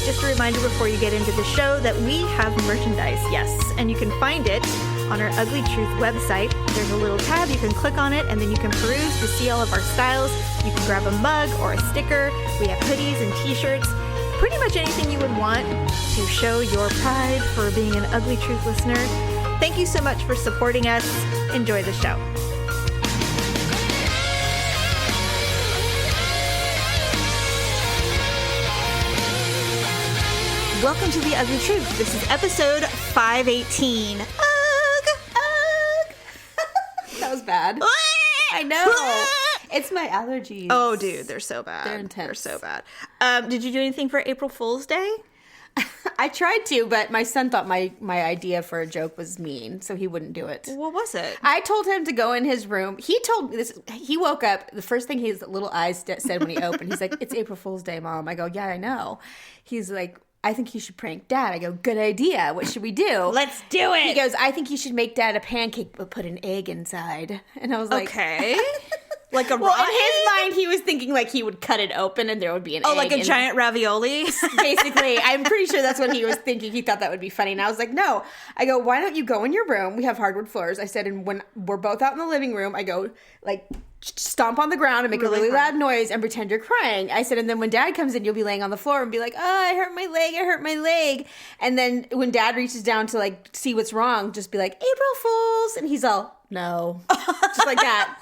Just a reminder before you get into the show that we have merchandise, yes, and you can find it on our Uglee Truth website. There's a little tab, you can click on it, and then you can peruse to see all of our styles. You can grab a mug or a sticker. We have hoodies and t-shirts, pretty much anything you would want to show your pride for being an Uglee Truth listener. Thank you so much for supporting us. Enjoy the show. Welcome to the Uglee Truth. This is episode 518. That was bad. I know. It's my allergies. Oh, dude, they're so bad. They're intense. They're so bad. Did you do anything for April Fool's Day? I tried to, but my son thought my idea for a joke was mean, so he wouldn't do it. What was it? I told him to go in his room. He told me this. He woke up. The first thing his little eyes said when he opened, he's like, "It's April Fool's Day, Mom." I go, "Yeah, I know." He's like, "I think you should prank Dad." I go, "Good idea. What should we do?" Let's do it. He goes, "I think you should make Dad a pancake but put an egg inside." And I was like, okay. Like a well, in his mind, he was thinking like he would cut it open and there would be an egg. Oh, like a giant ravioli? Basically, I'm pretty sure that's what he was thinking. He thought that would be funny. And I was like, no. I go, why don't you go in your room? We have hardwood floors. I said, and when we're both out in the living room, I go, like, stomp on the ground and make a really loud noise and pretend you're crying. I said, and then when Dad comes in, you'll be laying on the floor and be like, oh, I hurt my leg. And then when Dad reaches down to, like, see what's wrong, just be like, April Fools. And he's all, no. Just like that.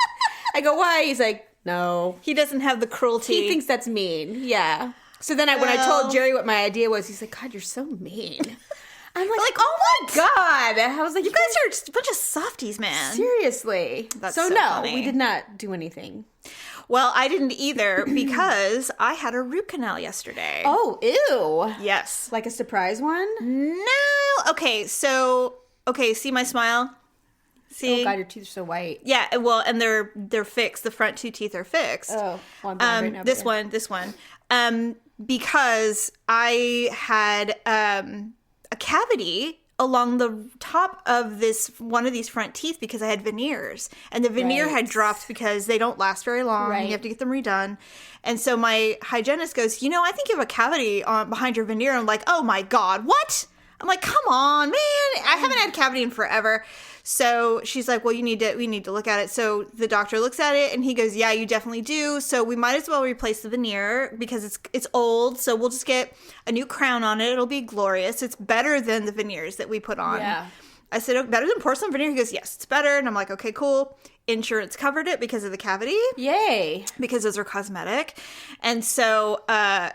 I go, why? He's like, no. He doesn't have the cruelty. He thinks that's mean. Yeah. So then when I told Jerry what my idea was, he's like, God, you're so mean. I'm like, oh my God. I was like, you guys are just a bunch of softies, man. Seriously. That's so so no, funny. we did not do anything. Well, I didn't either because I had a root canal yesterday. Oh, ew. Yes. Like a surprise one? No. Okay, see my smile? See? Oh God, your teeth are so white. Yeah, well, and they're fixed. The front two teeth are fixed. Oh, well, I'm blind right now, this one. Because I had a cavity along the top of one of these front teeth because I had veneers, and the veneer had dropped because they don't last very long. Right. You have to get them redone. And so my hygienist goes, I think you have a cavity behind your veneer. I'm like, oh my God, what? I'm like, come on, man. I haven't had a cavity in forever. So she's like, well, we need to look at it. So the doctor looks at it and he goes, yeah, you definitely do. So we might as well replace the veneer because it's old. So we'll just get a new crown on it. It'll be glorious. It's better than the veneers that we put on. Yeah. I said, oh, better than porcelain veneer? He goes, yes, it's better. And I'm like, okay, cool. Insurance covered it because of the cavity. Yay. Because those are cosmetic. And so I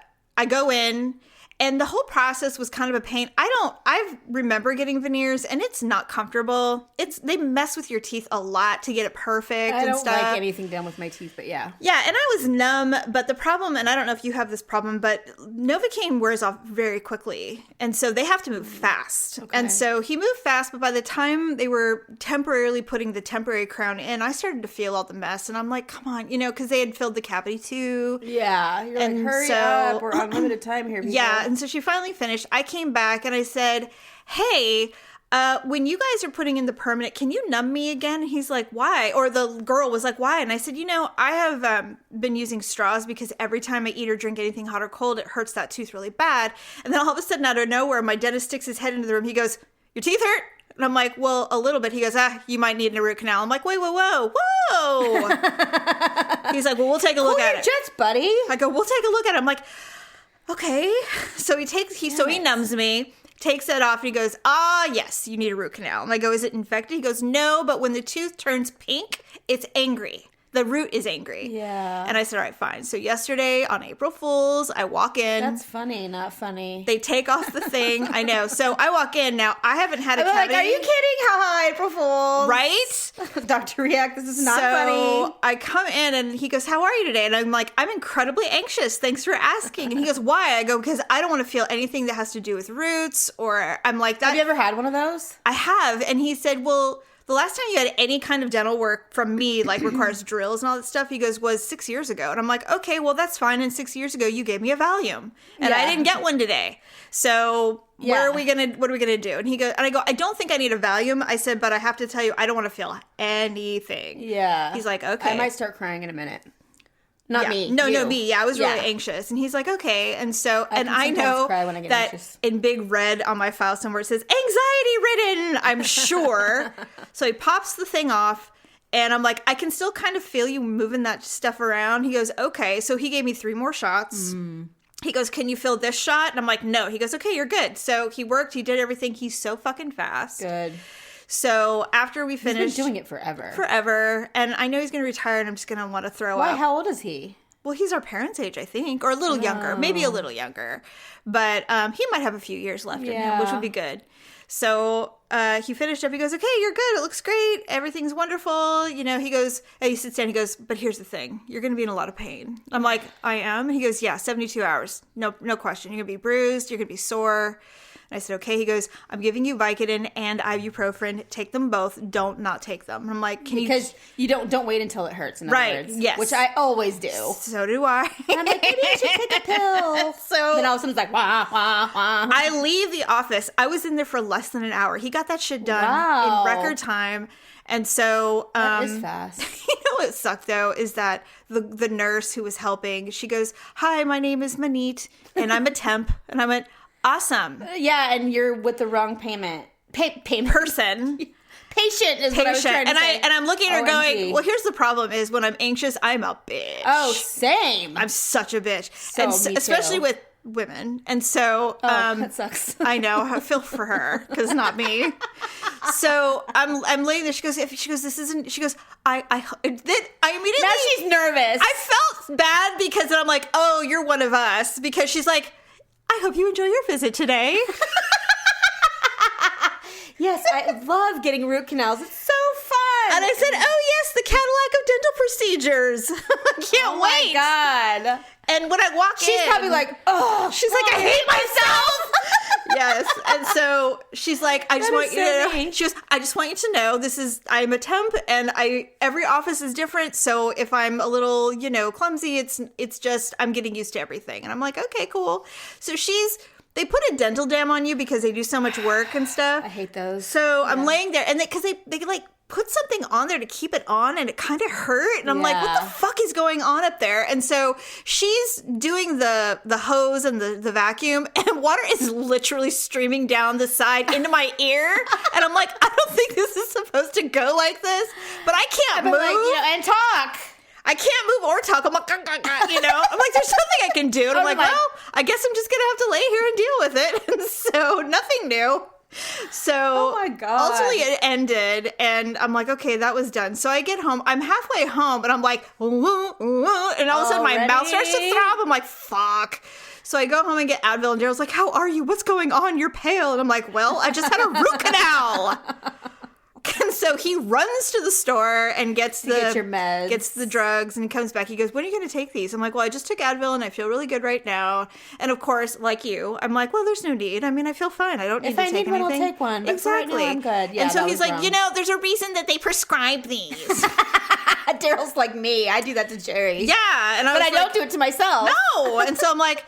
go in. And the whole process was kind of a pain. I remember getting veneers, and it's not comfortable. They mess with your teeth a lot to get it perfect and stuff. I don't like anything done with my teeth, but yeah. Yeah, and I was numb, but the problem, and I don't know if you have this problem, but Novocaine wears off very quickly. And so they have to move fast. Okay. And so he moved fast, but by the time they were temporarily putting the temporary crown in, I started to feel all the mess. And I'm like, come on, because they had filled the cavity too. Yeah, you're like, hurry up, we're on limited time here. People. Yeah. And so she finally finished. I came back and I said, hey, when you guys are putting in the permanent, can you numb me again? And he's like, why? Or the girl was like, why? And I said, I have been using straws because every time I eat or drink anything hot or cold, it hurts that tooth really bad. And then all of a sudden, out of nowhere, my dentist sticks his head into the room. He goes, your teeth hurt? And I'm like, well, a little bit. He goes, you might need a root canal. I'm like, wait, whoa. He's like, well, we'll take a look at it. Jets, buddy. I go, we'll take a look at it. I'm like, okay. So he numbs me, takes it off, and he goes, yes, you need a root canal. And I go, is it infected? He goes, no, but when the tooth turns pink, it's angry. The root is angry. Yeah. And I said, all right, fine. So yesterday on April Fool's, I walk in. That's funny, not funny. They take off the thing. I know. So I walk in. Now, I haven't had a cavity. Like, are you kidding? Haha, April Fool's. Right? Dr. React, this is not funny. So I come in and he goes, how are you today? And I'm like, I'm incredibly anxious. Thanks for asking. And he goes, why? I go, because I don't want to feel anything that has to do with roots, or I'm like that. Have you ever had one of those? I have. And he said, well, the last time you had any kind of dental work from me, like requires drills and all that stuff, he goes, was 6 years ago. And I'm like, okay, well, that's fine. And 6 years ago, you gave me a Valium. And I didn't get one today. So what are we going to do? And he goes, and I go, I don't think I need a Valium. I said, but I have to tell you, I don't want to feel anything. Yeah. He's like, okay. I might start crying in a minute. Not me. No, you. me. Yeah, I was really Yeah. anxious. And he's like, okay. And so, I and can I sometimes know cry when I get that anxious. in big red on my file somewhere it says anxiety ridden, I'm sure. So he pops the thing off. And I'm like, I can still kind of feel you moving that stuff around. He goes, okay. So he gave me 3 more shots. He goes, can you feel this shot? And I'm like, no. He goes, okay, you're good. So he worked. He did everything. He's so fucking fast. Good. So after we finished. He's been doing it forever. Forever. And I know he's going to retire and I'm just going to want to throw Why? up. How old is he? Well, he's our parents' age, I think. Or a little younger. Maybe a little younger. But he might have a few years left in him, which would be good. So he finished up. He goes, okay, you're good. It looks great. Everything's wonderful. You know, he goes, and he sits down. He goes, but here's the thing. You're going to be in a lot of pain. I'm like, I am? He goes, yeah, 72 hours. No question. You're going to be bruised. You're going to be sore. And I said, okay. He goes, I'm giving you Vicodin and ibuprofen. Take them both. Don't not take them. And I'm like, Because you don't wait until it hurts, in other words. Yes. Which I always do. So do I. And I'm like, maybe I should take a pill. So then all of a sudden it's like, wah, wah, wah. I leave the office. I was in there for less than an hour. He got that shit done Wow. in record time. And so That is fast. You know what sucked though is that the nurse who was helping, she goes, hi, my name is Manit and I'm a temp. And I went, awesome. Yeah, and you're with the wrong payment. Payment. Person. Patient is what I was trying to say. And I'm looking at her OMG. going, well, here's the problem is when I'm anxious, I'm a bitch. Oh, same. I'm such a bitch. So, and me especially too. with women. And so that sucks. I know. I feel for her because not me. So I'm laying there. She goes, this isn't. She goes, I immediately. Now she's nervous. I felt bad because then I'm like, oh, you're one of us because she's like, I hope you enjoy your visit today. Yes, I love getting root canals. It's so fun. And I said, oh yes, the Cadillac of dental procedures. I can't wait. My God. And when I walk in, She's probably like, oh. she's like, I hate myself. Yes. And so she's like, I just That want is you to so know. nice. She goes, I just want you to know I'm a temp and every office is different. So if I'm a little, clumsy, it's just, I'm getting used to everything. And I'm like, okay, cool. So they put a dental dam on you because they do so much work and stuff. I hate those. So I'm laying there and because they like put something on there to keep it on and it kind of hurt. And I'm like, what the fuck is going on up there? And so she's doing the hose and the vacuum and water is literally streaming down the side into my ear. And I'm like, I don't think this is supposed to go like this, but I can't move. And talk. I can't move or talk. I'm like, I'm like, there's something I can do. And I'm like, well, I guess I'm just going to have to lay here and deal with it. And so nothing new. So oh my God. Ultimately it ended and I'm like, okay, that was done. So I get home. I'm halfway home and I'm like, and all of a sudden my mouth starts to throb. I'm like, fuck. So I go home and get Advil and Daryl's like, how are you? What's going on? You're pale. And I'm like, well, I just had a root canal. And so he runs to the store and gets your meds. Gets the drugs, and he comes back. He goes, when are you going to take these? I'm like, well, I just took Advil, and I feel really good right now. And of course, like you, I'm like, well, there's no need. I mean, I feel fine. I don't need to take anything. If I need one, I'll take one. But exactly. Right now, I'm good. Yeah, and so he's like, there's a reason that they prescribe these. Daryl's like me. I do that to Jerry. Yeah, and I don't do it to myself. No, and so I'm like,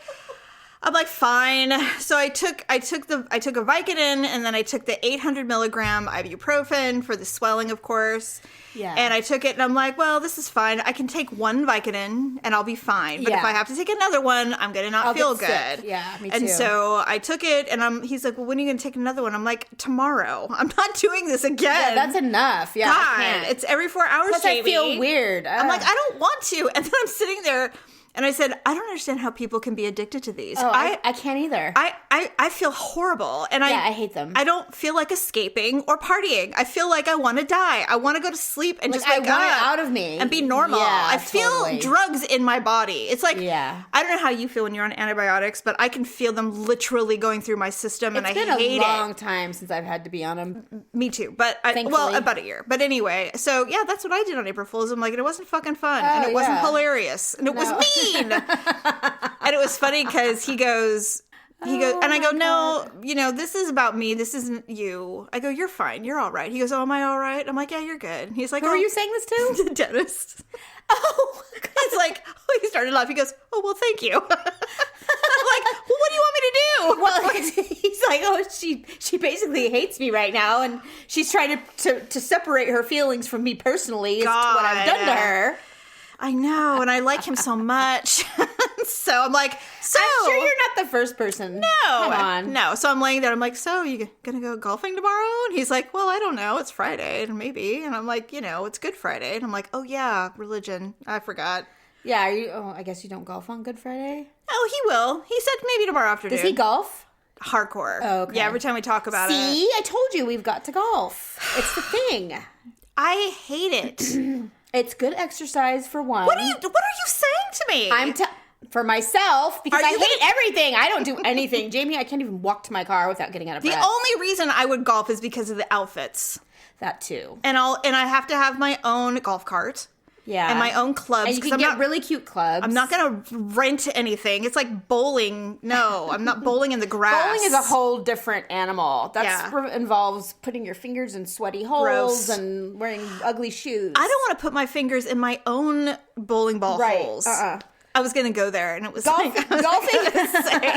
fine. So I took a Vicodin and then I took the 800 milligram ibuprofen for the swelling, of course. Yeah. And I took it and I'm like, well, this is fine. I can take one Vicodin and I'll be fine. But if I have to take another one, I'm going to not feel good. Sick. Yeah, me too. And so I took it and he's like, well, when are you going to take another one? I'm like, tomorrow. I'm not doing this again. Yeah, that's enough. Yeah. God, it's every 4 hours, Jamie. I feel weird. I'm like, I don't want to. And then I'm sitting there. And I said, I don't understand how people can be addicted to these. Oh, I can't either. I feel horrible. And I hate them. I don't feel like escaping or partying. I feel like I want to die. I want to go to sleep and just wake up. I want it out of me. And be normal. Yeah, I feel drugs in my body. It's like, I don't know how you feel when you're on antibiotics, but I can feel them literally going through my system and I hate it. It's been a long time since I've had to be on them. Me too. But, about a year. But anyway, so yeah, that's what I did on April Fool's. I'm like, and it wasn't fucking fun. And it wasn't hilarious. And it was mean. And it was funny because he goes, and I go, no, this is about me. This isn't you. I go, you're fine. You're all right. He goes, oh, am I all right? I'm like, yeah, you're good. He's like, who are you saying this to? The dentist. Oh, it's like, he started laughing. He goes, oh, well, thank you. I'm like, well, what do you want me to do? Well, he's like, oh, she basically hates me right now, and she's trying to separate her feelings from me personally. Is what I've done to her. I know, and I like him so much. So I'm like, so I'm sure you're not the first person. No. Come on. No. So I'm laying there. I'm like, so you gonna go golfing tomorrow? And he's like, well, I don't know. It's Friday, and maybe. And I'm like, it's Good Friday. And I'm like, oh yeah, religion. I forgot. Yeah. I guess you don't golf on Good Friday. Oh, he will. He said maybe tomorrow afternoon. Does he golf? Hardcore. Oh, okay. Yeah. Every time we talk about it. See, I told you we've got to golf. It's the thing. I hate it. It's good exercise for one. What are you saying to me? For myself, because Are I you hate everything. I don't do anything. Jamie, I can't even walk to my car without getting out of The breath. only reason I would golf is because of the outfits. That too. And I have to have my own golf cart. Yeah. And my own clubs. And you can get really cute clubs. I'm not going to rent anything. It's like bowling. No, I'm not bowling in the grass. Bowling is a whole different animal. That involves putting your fingers in sweaty holes Gross. and wearing ugly shoes. I don't want to put my fingers in my own bowling ball holes. I was going to go there, and it was golfing.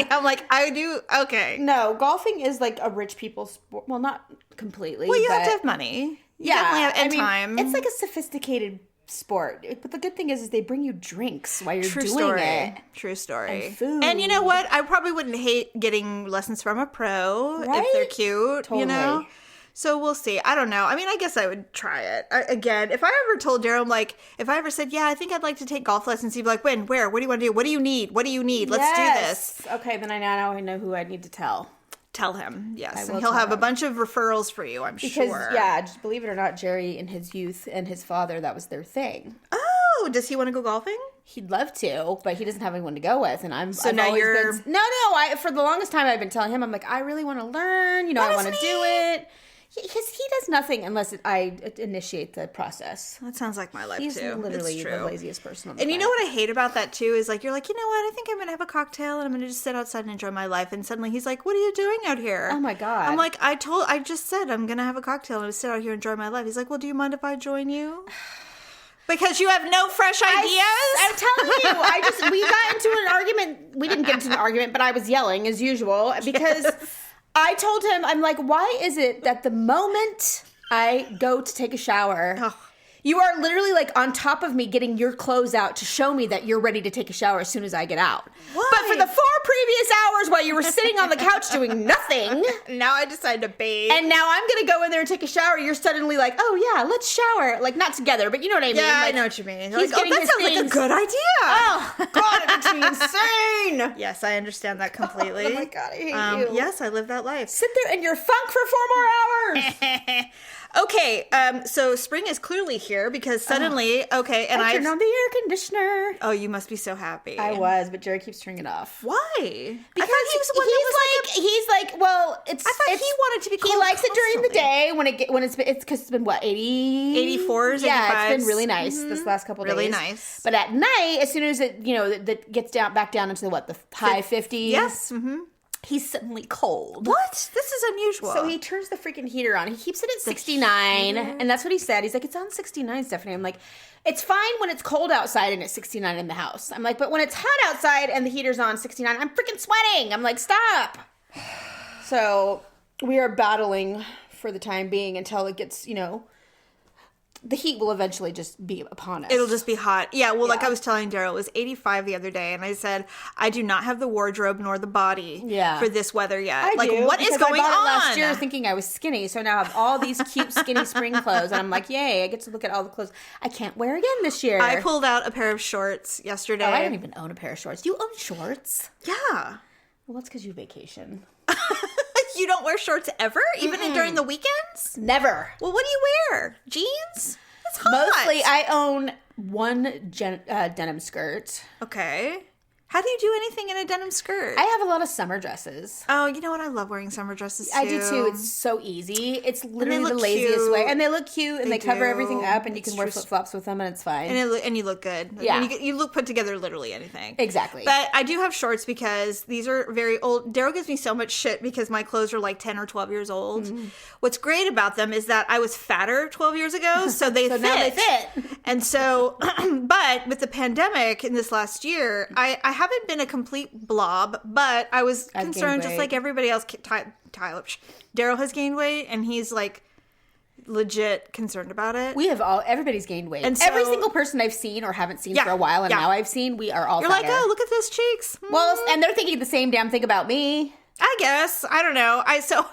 I'm like, I do, okay. No, golfing is like a rich people's sport. Well, not completely. Well, you have to have money. You definitely have, and time. It's like a sophisticated sport. But the good thing is they bring you drinks while you're True doing story. it. True story. And food. And you know what? I probably wouldn't hate getting lessons from a pro Right? if they're cute, Totally. So we'll see. I don't know. I mean, I guess I would try it. Again, if I ever told Daryl, like, if I ever said, yeah, I think I'd like to take golf lessons, he'd be like, when, where, what do you want to do? What do you need? What do you need? Let's do this. Okay, then I know who I need to tell. Tell him, yes. I And will he'll tell have a him. bunch of referrals for you, I'm Because, sure. yeah, just believe it or not, Jerry in his youth and his father, that was their thing. Oh, does he want to go golfing? He'd love to, but he doesn't have anyone to go with, and I've now always you're- been... No, for the longest time I've been telling him, I'm like, I really want to learn, I want to do it. Because he does nothing unless I initiate the process. That sounds like my life, He's too. literally It's the true. laziest person on the And you planet. know what I hate about that too is like you're like, you know what, I think I'm gonna have a cocktail and I'm gonna just sit outside and enjoy my life, and suddenly he's like, what are you doing out here? Oh my God. I'm like, I just said I'm gonna have a cocktail and I'm sit out here and enjoy my life. He's like, well, do you mind if I join you? Because you have no fresh ideas. I'm telling you, we got into an argument. We didn't get into an argument, but I was yelling as usual because I told him, I'm like, why is it that the moment I go to take a shower, you are literally like on top of me getting your clothes out to show me that you're ready to take a shower as soon as I get out. Why? But for the 4 previous hours while you were sitting on the couch doing nothing, Now I decided to bathe. and now I'm going to go in there and take a shower, you're suddenly like, oh yeah, let's shower. Like not together, but you know what I mean. yeah, Like, I know what you mean. he's Like, getting that his sounds like a things- good idea. Oh, God, it makes me insane. Yes, I understand that completely. Oh my God, I hate you. Yes, I live that life. Sit there in your funk for 4 more hours. Okay, so spring is clearly here because suddenly, okay, and I turned on the air conditioner. oh, you must be so happy. I was, but Jerry keeps turning it off. Why? Because I thought he was the one that was he's like, well, it's. I thought he wanted to be He cold likes it during the constantly. day when it's because it's been what 84s, Yeah, it's been 85s. really nice this last couple Really days. nice. But at night, as soon as it that gets back down into the high 50s. Yes. Mm-hmm. He's suddenly cold. What? This is unusual. So he turns the freaking heater on. He keeps it at 69. And that's what he said. He's like, it's on 69, Stephanie. I'm like, it's fine when it's cold outside and it's 69 in the house. I'm like, but when it's hot outside and the heater's on 69, I'm freaking sweating. I'm like, stop. So we are battling for the time being until it gets, the heat will eventually just be upon us. It'll just be hot. Yeah, well, like Yeah. I was telling Daryl, it was 85 the other day, and I said, I do not have the wardrobe nor the body for this weather yet. I like, do, what is because going I bought on? it last year thinking I was skinny, so now I have all these cute skinny spring clothes, and I'm like, yay, I get to look at all the clothes I can't wear again this year. I pulled out a pair of shorts yesterday. I don't even own a pair of shorts. You own shorts? Yeah. Well, that's because you vacation. You don't wear shorts ever? Even during the weekends? Never. Well, what do you wear? Jeans? That's hot. Mostly, I own one denim skirt. Okay. How do you do anything in a denim skirt? I have a lot of summer dresses. Oh, you know what? I love wearing summer dresses too. I do too. It's so easy. It's literally the look laziest cute. way. And they look cute and they cover do. everything up and you It's can wear true. flip-flops with them and it's fine. And you look good. Yeah. You look put together literally anything. Exactly. But I do have shorts because these are very old. Daryl gives me so much shit because my clothes are like 10 or 12 years old. Mm-hmm. What's great about them is that I was fatter 12 years ago, so they fit. now they fit. And so, but with the pandemic in this last year, I haven't been a complete blob, but I was concerned just weight. like everybody else. Tyler, Daryl has gained weight and he's like legit concerned about it. Everybody's gained weight. And so- every single person I've seen or haven't seen Yeah, for a while, and yeah. now I've seen, we are all You're fatter. like, oh, look at those cheeks. Well, and they're thinking the same damn thing about me. I guess. I don't know.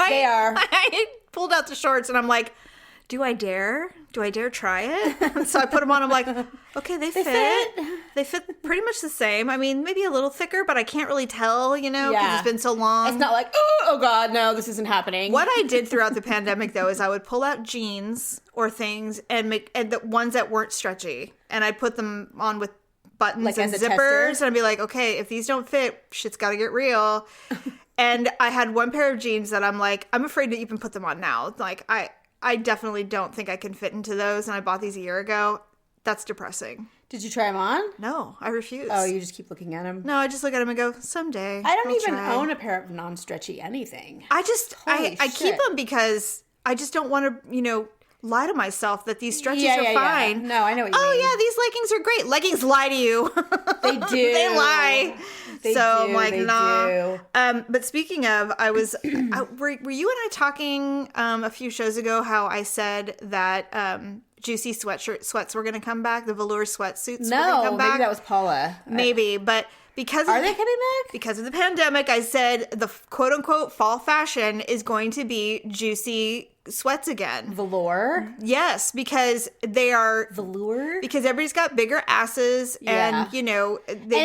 They are. I pulled out the shorts and I'm like, do I dare? Do I dare try it? So I put them on. I'm like, okay, they fit. They fit pretty much the same. I mean, maybe a little thicker, but I can't really tell, because it's been so long. It's not like, oh God, no, this isn't happening. What I did throughout the pandemic, though, is I would pull out jeans or things and the ones that weren't stretchy, and I'd put them on with buttons Like and as a zippers, tester? and I'd be like, okay, if these don't fit, shit's got to get real. And I had one pair of jeans that I'm like, I'm afraid to even put them on now. Like, I definitely don't think I can fit into those, and I bought these a year ago. That's depressing. Did you try them on? No, I refuse. Oh, you just keep looking at them. No, I just look at them and go, someday. I don't I'll even try. own a pair of non-stretchy anything. I just, I Holy keep shit. them because I just don't want to, lie to myself that these stretches are Yeah. fine. No, I know what you Oh, mean. yeah, these leggings are great. Leggings lie to you. They do. They lie. They So I'm do, like, they nah. do. But speaking of, were you and I talking a few shows ago how I said that juicy sweats were going to come back? The velour sweatsuits were going to No, come maybe back? that was Paula. Maybe, but because Are they coming back? because of the pandemic, I said the quote unquote fall fashion is going to be juicy sweats again. Velour? Yes, because they are Velour? because everybody's got bigger asses Yeah. and they,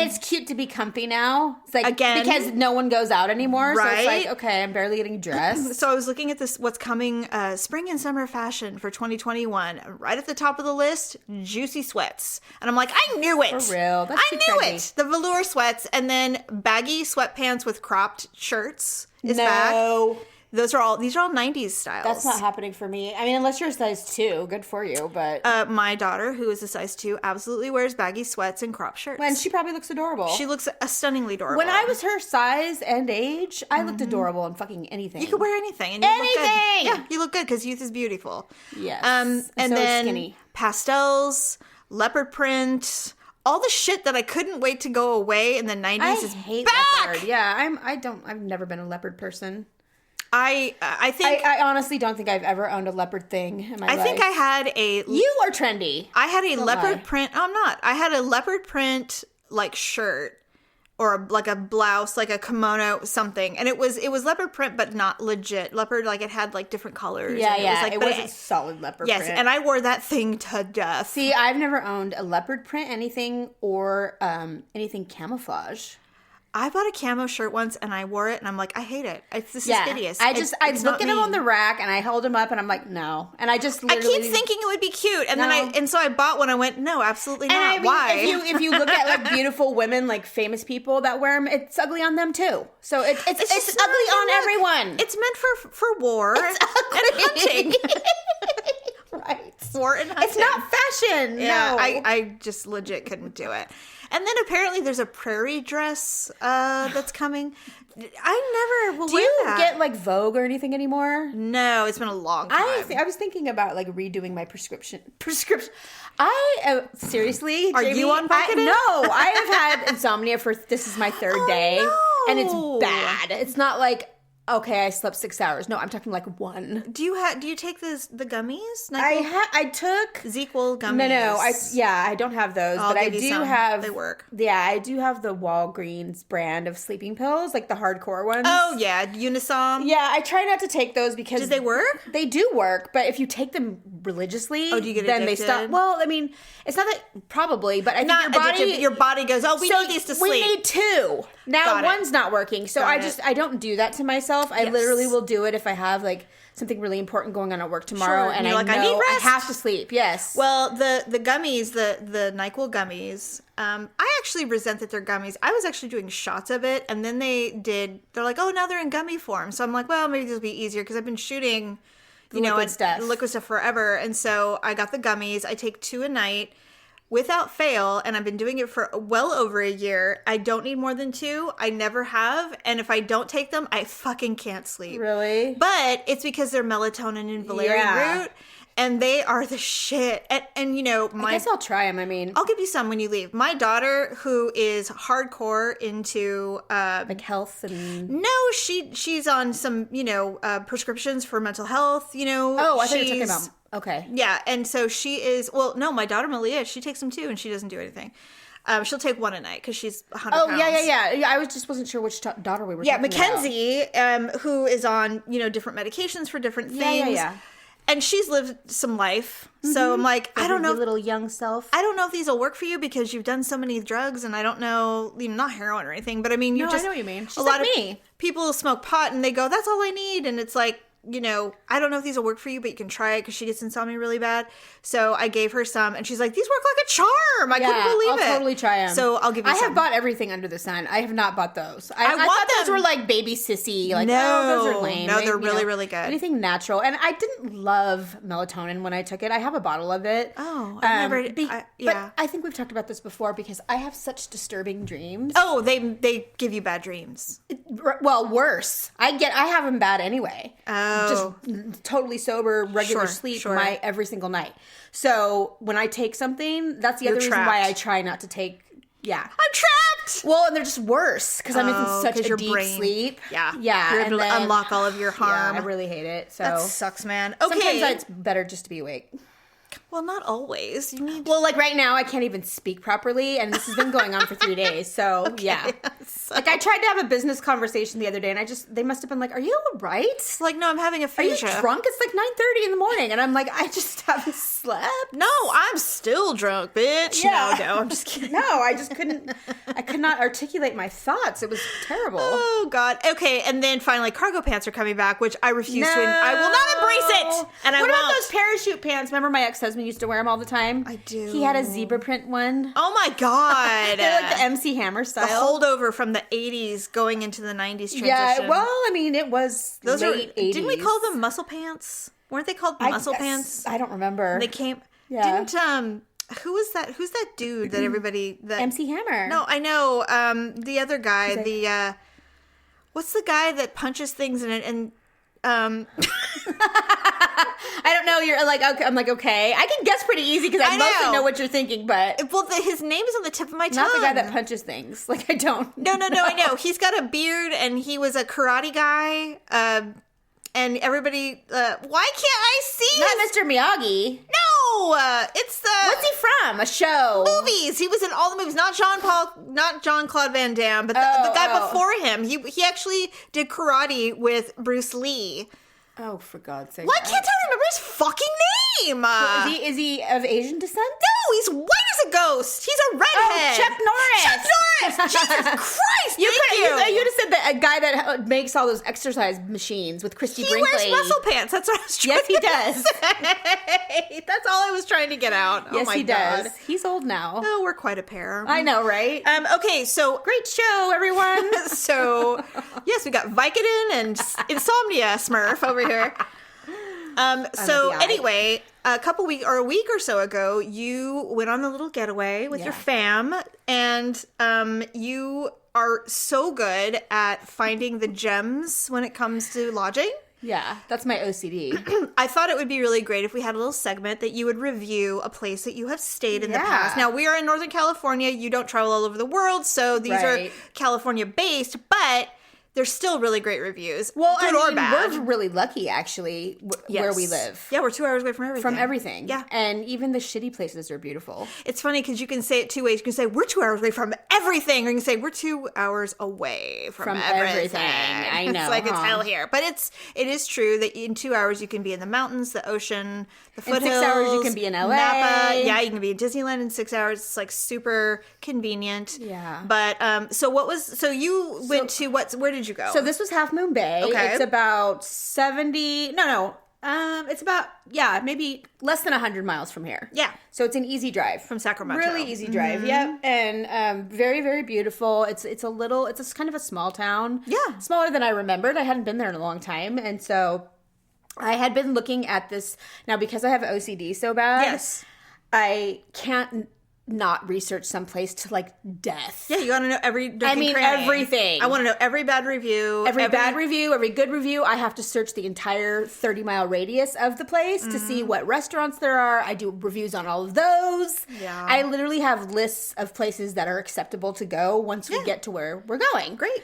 And it's cute to be comfy now. It's like, Again. because no one goes out anymore. So it's Right? like, okay, I'm barely getting dressed. so I was looking at this what's coming spring and summer fashion for 2021. Right at the top of the list, juicy sweats. And I'm like, I knew it. For real. That's I too knew trendy. it. The velour sweats and then baggy sweatpants with cropped shirts is back. No. These are all 90s styles. That's not happening for me. I mean, unless you're a size 2, good for you. But My daughter, who is a size 2, absolutely wears baggy sweats and crop shirts. and she probably looks adorable. She looks stunningly adorable. When I was her size and age, I looked adorable in fucking anything. You could wear anything. And you look good. Anything! Yeah, you look good because youth is beautiful. Yes. And so then skinny. pastels, leopard print, all the shit that I couldn't wait to go away in the 90s I is hate back. leopard. Yeah, I've never been a leopard person. I think I honestly don't think I've ever owned a leopard thing in my life. I think I had a You are trendy. I had a leopard lie. print. Oh, I'm not. I had a leopard print like shirt or like a blouse, like a kimono, something, and it was leopard print, but not legit leopard. Like it had like different colors. Yeah, and yeah. It It was wasn't solid leopard yes, print. and I wore that thing to death. See, I've never owned a leopard print anything or anything camouflage. I bought a camo shirt once and I wore it and I'm like, I hate it. This is hideous. I It's look not at them me. on the rack and I hold them up and I'm like, no. And I just I literally... keep thinking it would be cute, and No. then so I bought one. I went, no, absolutely not. And I mean, Why? if you look at like beautiful women, like famous people that wear them, it's ugly on them too. So it's just ugly not on gonna look. everyone. It's meant for war and hunting. Right. War and hunting. It's not fashion. Yeah, No. I just legit couldn't do it. And then apparently there's a prairie dress that's coming. I never will Do wear you that. get like Vogue or anything anymore? No, it's been a long time. I was thinking about like redoing my prescription. Seriously, Are Jamie, you on Vicodin? No, I have had insomnia for this is my third day, and it's no. bad. It's not like okay, I slept 6 hours. No, I'm talking like 1. Do you take the gummies? NyQuil? I took ZQL gummies. No, I don't have those, I'll but I give you do some. have. They work. Yeah, I do have the Walgreens brand of sleeping pills, like the hardcore ones. Oh yeah, Unisom. Yeah, I try not to take those because Did they work? They do work, but if you take them religiously, Oh, do you get then addicted? they stop. Well, I mean, it's not that probably, but I think Not your body addicted, but your body goes, oh, we so need these to sleep. We need 2. Now Got it. one's not working, so Got it. I don't do that to myself. I Yes. literally will do it if I have like something really important going on at work tomorrow, Sure, and and you're I like, know I need rest. have to sleep. Yes. Well, the gummies, the NyQuil gummies, I actually resent that they're gummies. I was actually doing shots of it, and then they're like, oh, now they're in gummy form. So I'm like, well, maybe this will be easier because I've been shooting, liquid stuff. liquid stuff forever. And so I got the gummies. I take 2 a night without fail, and I've been doing it for well over a year. I don't need more than 2. I never have. And if I don't take them, I fucking can't sleep. Really? But it's because they're melatonin and valerian Yeah. root. And they are the shit. And you know, I guess I'll try them. I mean, I'll give you some when you leave. My daughter, who is hardcore into like health and... No, she's on some, you know, prescriptions for mental health, you know. Oh, I thought you were talking about... Okay. Yeah, and so she is... Well, no, my daughter Malia, she takes them too, and she doesn't do anything. She'll take one a night because she's 100 pounds. Oh, yeah. I wasn't sure which daughter we were talking about. Mackenzie, who is on, you know, different medications for different things. Yeah. And she's lived some life. So I'm like, I don't know. Your little young self. I don't know if these will work for you because you've done so many drugs, and I don't know, you know, not heroin or anything, but I mean, you No, just... I know what you mean. She's a lot like of me. people smoke pot and they go, that's all I need. And it's like, you know, I don't know if these will work for you, but you can try it because she gets insomnia really bad. So I gave her some, and she's like, these work like a charm. I couldn't believe it. I'll totally try them. So I'll give you some. I have bought everything under the sun. I have not bought those. I want thought those them. were like baby sissy. Like, No. those are lame. No, they're You really, know, really good. Anything natural. And I didn't love melatonin when I took it. I have a bottle of it. Oh, I've never... But I think we've talked about this before because I have such disturbing dreams. Oh, they give you bad dreams. Well, worse. I have them bad anyway. Oh. Just totally sober, regular sleep every single night. So when I take something, that's the other reason why I try not to take. Yeah, I'm trapped. Well, and they're just worse because I'm in such a deep brain. sleep. Yeah. You're able to unlock all of your harm. Yeah, I really hate it. So that sucks, man. Okay. Sometimes it's better just to be awake. Well, not always. You need... Well, like right now, I can't even speak properly, and this has been going on for 3 days. So yeah, so... like I tried to have a business conversation the other day, and they must have been like, "Are you all right?" It's like, no, I'm having a Are you aphasia. drunk? It's like 9:30 in the morning, and I'm like, I just haven't slept. No, I'm still drunk, bitch. Yeah. No, I'm just kidding. No, I just couldn't. I could not articulate my thoughts. It was terrible. Oh God. Okay, and then finally, cargo pants are coming back, which I refuse to. I will not embrace it. And what about those parachute pants? Remember, my ex-husband used to wear them all the time. I do. He had a zebra print one. Oh my God. They're like the MC Hammer style. The holdover from the 80s going into the 90s transition. Yeah, well, I mean, it was those late 80s. Didn't we call them muscle pants? Weren't they called muscle pants? I don't remember. They came. Yeah. Didn't who was that? Who's that dude that everybody that MC Hammer? No, I know. The other guy. The what's the guy that punches things in it and I don't know. You're like, okay. I'm like, okay. I can guess pretty easy because I mostly know what you're thinking, but his name is on the tip of my tongue. Not the guy that punches things. Like, I don't. No. I know. He's got a beard, and he was a karate guy. And everybody, why can't I see? Not Mr. Miyagi. No, it's the. What's he from? A show. Movies. He was in all the movies. Not Jean-Claude Van Damme, but the guy before him. He actually did karate with Bruce Lee. Oh, for God's sake! Why can't I remember his fucking name? Is he of Asian descent? No, he's white as a ghost. He's a redhead. Oh, Chuck Norris. Chuck Norris. Jesus Christ! You Thank would have said that a guy that makes all those exercise machines with Christy Brinkley. He wears muscle pants. That's what I was trying Yes, he does. say. That's all I was trying to get out. Yes, oh my he God. does. He's old now. Oh, we're quite a pair. I know, right? Okay, so great show, everyone. So yes, we got Vicodin and Insomnia Smurf over here. So anyway, a week or so ago, you went on a little getaway with your fam, and you are so good at finding the gems when it comes to lodging. Yeah, that's my OCD. I thought it would be really great if we had a little segment that you would review a place that you have stayed in the past. Now, we are in Northern California. You don't travel all over the world, so these are California-based, but there's still really great reviews. Well, good or bad. We're really lucky, actually, where we live. Yeah, we're 2 hours away from everything. From everything. Yeah. And even the shitty places are beautiful. It's funny because you can say it 2 ways. You can say, we're 2 hours away from everything. Or you can say, we're 2 hours away from everything. I know. It's like it's hell here. But it is true that in 2 hours you can be in the mountains, the ocean, the foothills. In 6 hours you can be in LA. Napa. Yeah, you can be in Disneyland in 6 hours. It's like super convenient. Yeah. But so you went to where did you go? So this was Half Moon Bay. Okay. It's about 70. It's about maybe less than 100 miles from here. Yeah. So it's an easy drive from Sacramento. Really easy drive. Yep. And very, very beautiful. It's kind of a small town. Yeah. Smaller than I remembered. I hadn't been there in a long time, and so I had been looking at this now because I have OCD so bad. Yes. I can't not research someplace to like death. Yeah, you want to know every cranny. Everything. I want to know every bad review. Every bad review, every good review. I have to search the entire 30-mile radius of the place to see what restaurants there are. I do reviews on all of those. Yeah. I literally have lists of places that are acceptable to go once we get to where we're going. Great.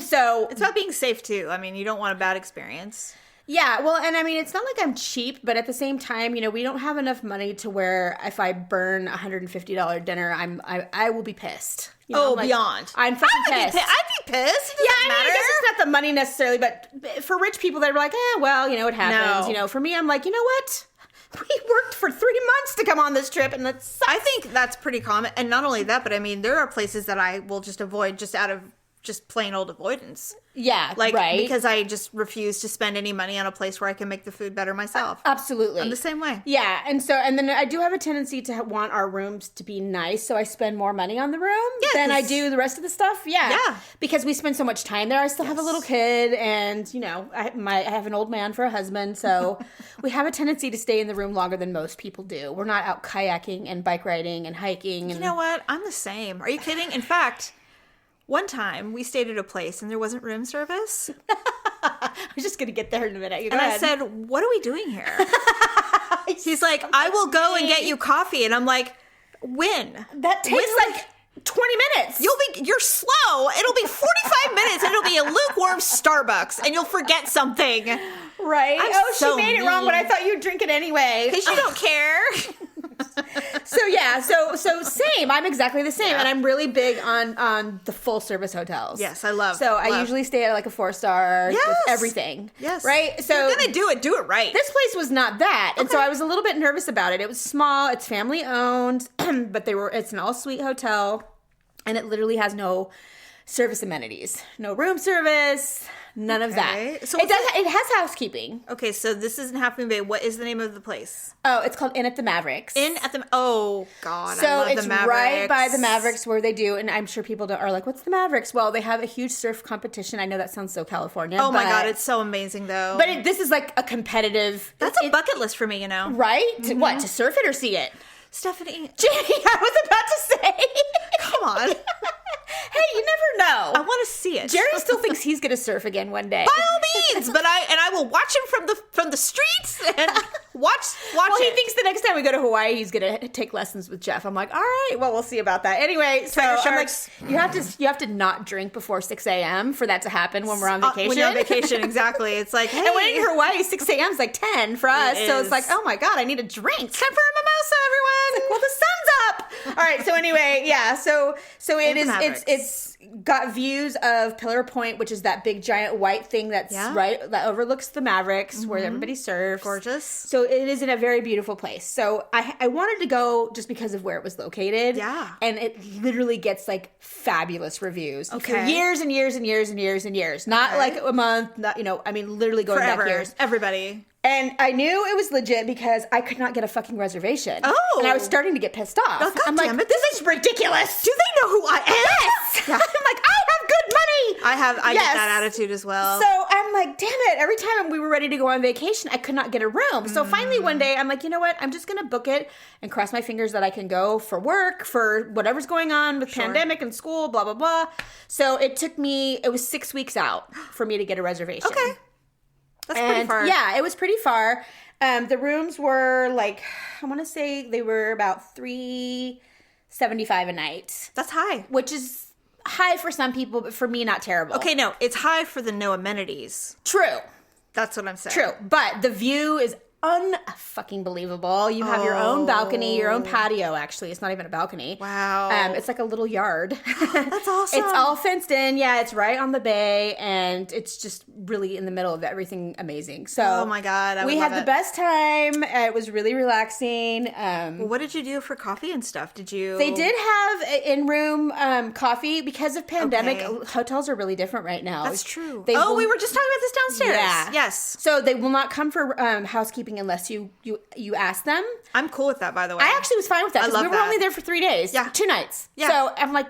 So It's about being safe, too. I mean, you don't want a bad experience. yeah, well, and I mean, it's not like I'm cheap, but at the same time, you know, we don't have enough money to where if I burn $150 dinner, I will be pissed. You know, beyond. I'm fucking pissed. I'd be pissed. Yeah, I mean, I guess it's not the money necessarily, but for rich people, they're like, well, you know, it happens. No. You know, for me, I'm like, you know what? We worked for 3 months to come on this trip, and that sucks. I think that's pretty common. And not only that, but I mean, there are places that I will just avoid just out of just plain old avoidance. Yeah, Like, right. because I just refuse to spend any money on a place where I can make the food better myself. Absolutely. I'm the same way. Yeah, and then I do have a tendency to want our rooms to be nice, so I spend more money on the room than I do the rest of the stuff. Yeah, because we spend so much time there. I still have a little kid, and you know, I have an old man for a husband, so we have a tendency to stay in the room longer than most people do. We're not out kayaking and bike riding and hiking. And You know what? I'm the same. Are you kidding? In fact, one time we stayed at a place and there wasn't room service. I was just gonna get there in a minute. And I said, what are we doing here? He's like, I will go and get you coffee. And I'm like, when? That takes like 20 minutes. You're slow. It'll be 45 minutes and it'll be a lukewarm Starbucks and you'll forget something. Right? I'm so she made it wrong, but I thought you'd drink it anyway. Because you don't care. So yeah, so same. I'm exactly the same, and I'm really big on the full service hotels. Yes, I love. So I usually stay at like a 4-star with everything. Yes, right. So if you're gonna do it right. This place was not that, and so I was a little bit nervous about it. It was small. It's family owned, but it's an all suite hotel, and it literally has no service amenities, no room service. None of that. So it has housekeeping. Okay, so this isn't Half Moon Bay. What is the name of the place? Oh, it's called Inn at the Mavericks. Oh God, so I love it's the Mavericks. right by the Mavericks where they do, and I'm sure people are like, "What's the Mavericks?" Well, they have a huge surf competition. I know that sounds so California. Oh my God, it's so amazing though. But this is like a competitive. That's a bucket list for me, you know. Right? What, to surf it or see it? Stephanie, Jenny, I was about to say. Come on. Hey, you never know. I want to see it. Jerry still thinks he's going to surf again one day. By all means, but I will watch him from the streets and watch well, it. He thinks the next time we go to Hawaii, he's going to take lessons with Jeff. I'm like, all right, well, we'll see about that. Anyway, so I'm like, you have to not drink before 6 a.m. for that to happen when we're on vacation. When you're on vacation, exactly. It's like, hey. And when in Hawaii, 6 a.m. is like 10 for us. So it's like, oh my God, I need a drink. It's time for a mimosa, everyone. Like, well, the sun's up. All right. So anyway, yeah. So it's got views of Pillar Point, which is that big giant white thing that overlooks the Mavericks where everybody surfs. Gorgeous. So it is in a very beautiful place. So I wanted to go just because of where it was located. Yeah. And it literally gets like fabulous reviews. Okay. For years and years and years and years and years. Not like a month, not, I mean, literally going Forever. back years. Everybody. And I knew it was legit because I could not get a fucking reservation. Oh. And I was starting to get pissed off. Oh, God I'm damn like, it. this is ridiculous. Do they know who I am? Yes. Yeah. I'm like, I have good money. I get that attitude as well. So I'm like, damn it. Every time we were ready to go on vacation, I could not get a room. So finally one day, I'm like, you know what? I'm just going to book it and cross my fingers that I can go for work, for whatever's going on with pandemic and school, blah, blah, blah. So it was 6 weeks out for me to get a reservation. Okay. That's pretty far. Yeah, it was pretty far. The rooms were like, I want to say they were about $375 a night. That's high. Which is high for some people, but for me, not terrible. Okay, no, it's high for the no amenities. True. That's what I'm saying. True. But the view is unfucking believable. You have your own balcony, your own patio, actually. It's not even a balcony. Wow. It's like a little yard. That's awesome. It's all fenced in. Yeah, it's right on the bay, and it's just really in the middle of everything amazing. So, oh my God, we had the best time. It was really relaxing. Well, what did you do for coffee and stuff? Did you? They did have in-room coffee because of pandemic. Okay. Hotels are really different right now. That's true. We were just talking about this downstairs. Yeah. Yes. So they will not come for housekeeping unless you ask them. I'm cool with that, by the way. I actually was fine with that because we were that. only there for 3 days. Yeah. 2 nights. Yeah. So I'm like,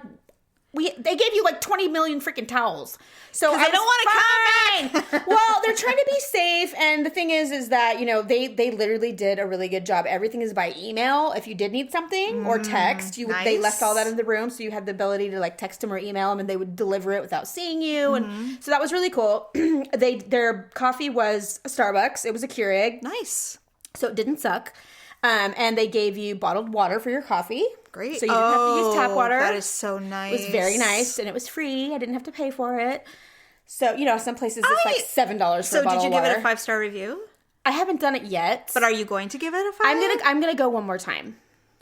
they gave you like 20 million freaking towels. So I don't want to come back. Well, they're trying to be safe, and the thing is that, you know, they literally did a really good job. Everything is by email. If you did need something or text, they left all that in the room, so you had the ability to like text them or email them, and they would deliver it without seeing you. And so that was really cool. Their coffee was a Starbucks. It was a Keurig. Nice. So it didn't suck. And they gave you bottled water for your coffee. Great. So you didn't have to use tap water. That is so nice. It was very nice, and it was free. I didn't have to pay for it. So, you know, some places it's like $7 for a bottle of water. So did you give it a 5-star review? I haven't done it yet. But are you going to give it a 5? I'm gonna go one more time.